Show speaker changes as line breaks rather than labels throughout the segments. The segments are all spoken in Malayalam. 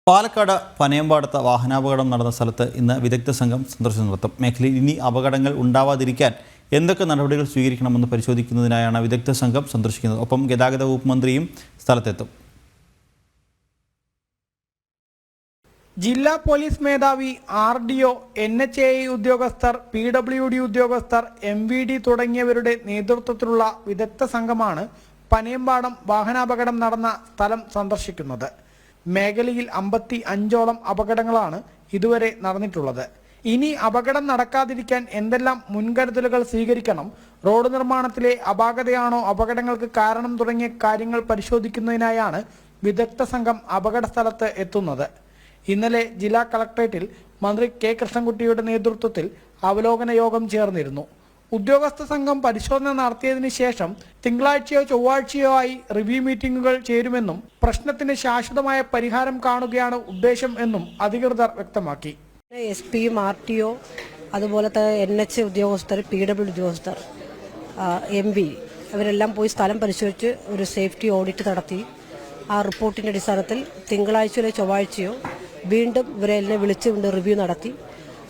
പാലക്കാട് പനയമ്പാടത്ത് വാഹനാപകടം നടന്ന സ്ഥലത്ത് ഇന്ന് വിദഗ്ധ സംഘം സന്ദർശനം നടത്തും. മേഖലയിൽ ഇനി അപകടങ്ങൾ ഉണ്ടാവാതിരിക്കാൻ എന്തൊക്കെ നടപടികൾ സ്വീകരിക്കണമെന്ന് പരിശോധിക്കുന്നതിനായാണ് വിദഗ്ധ സംഘം സന്ദർശിക്കുന്നത്. ഒപ്പം ഗതാഗത വകുപ്പ് മന്ത്രിയും സ്ഥലത്തെത്തും.
ജില്ലാ പോലീസ് മേധാവി, RDO, NHAI ഉദ്യോഗസ്ഥർ, PWD ഉദ്യോഗസ്ഥർ, MVD തുടങ്ങിയവരുടെ നേതൃത്വത്തിലുള്ള വിദഗ്ധ സംഘമാണ് പനയമ്പാടം വാഹനാപകടം നടന്ന സ്ഥലം സന്ദർശിക്കുന്നത്. മേഖലയിൽ 55ഓളം അപകടങ്ങളാണ് ഇതുവരെ നടന്നിട്ടുള്ളത്. ഇനി അപകടം നടക്കാതിരിക്കാൻ എന്തെല്ലാം മുൻകരുതലുകൾ സ്വീകരിക്കണം, റോഡ് നിർമ്മാണത്തിലെ അപാകതയാണോ അപകടങ്ങൾക്ക് കാരണം തുടങ്ങിയ കാര്യങ്ങൾ പരിശോധിക്കുന്നതിനായാണ് വിദഗ്ധ സംഘം അപകട സ്ഥലത്ത് എത്തുന്നത്. ഇന്നലെ ജില്ലാ കളക്ടറേറ്റിൽ മന്ത്രി K. കൃഷ്ണൻകുട്ടിയുടെ നേതൃത്വത്തിൽ അവലോകന യോഗം ചേർന്നിരുന്നു. ഉദ്യോഗസ്ഥ സംഘം പരിശോധന നടത്തിയതിനു ശേഷം തിങ്കളാഴ്ചയോ ചൊവ്വാഴ്ചയോ ആയി റിവ്യൂ മീറ്റിംഗുകൾ ചേരുമെന്നും പ്രശ്നത്തിന് ശാശ്വതമായ പരിഹാരം കാണുകയാണ് ഉദ്ദേശം എന്നും അധികൃതർ വ്യക്തമാക്കി.
SP-യും RTO, അതുപോലത്തെ NH ഉദ്യോഗസ്ഥർ, PWD ഉദ്യോഗസ്ഥർ, MV അവരെല്ലാം പോയി സ്ഥലം പരിശോധിച്ച് ഒരു സേഫ്റ്റി ഓഡിറ്റ് നടത്തി. ആ റിപ്പോർട്ടിൻ്റെ അടിസ്ഥാനത്തിൽ തിങ്കളാഴ്ചയോ ചൊവ്വാഴ്ചയോ വീണ്ടും ഇവരെല്ലാം വിളിച്ചുകൊണ്ട് റിവ്യൂ നടത്തി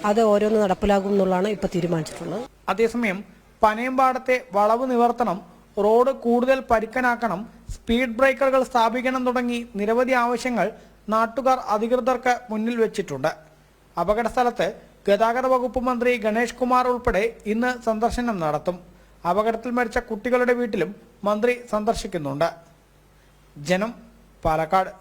അത് ഓരോന്ന് നടപ്പിലാകും എന്നുള്ളതാണ് ഇപ്പോൾ തീരുമാനിച്ചിട്ടുള്ളത്.
അതേസമയം പനയമ്പാടത്തെ വളവ് നിവർത്തണം, റോഡ് കൂടുതൽ പരുക്കനാക്കണം, സ്പീഡ് ബ്രേക്കറുകൾ സ്ഥാപിക്കണം തുടങ്ങി നിരവധി ആവശ്യങ്ങൾ നാട്ടുകാർ അധികൃതർക്ക് മുന്നിൽ വെച്ചിട്ടുണ്ട്. അപകട സ്ഥലത്ത് ഗതാഗത വകുപ്പ് മന്ത്രി ഗണേഷ് കുമാർ ഉൾപ്പെടെ ഇന്ന് സന്ദർശനം നടത്തും. അപകടത്തിൽ മരിച്ച കുട്ടികളുടെ വീട്ടിലും മന്ത്രി സന്ദർശിക്കുന്നുണ്ട്. ജനം, പാലക്കാട്.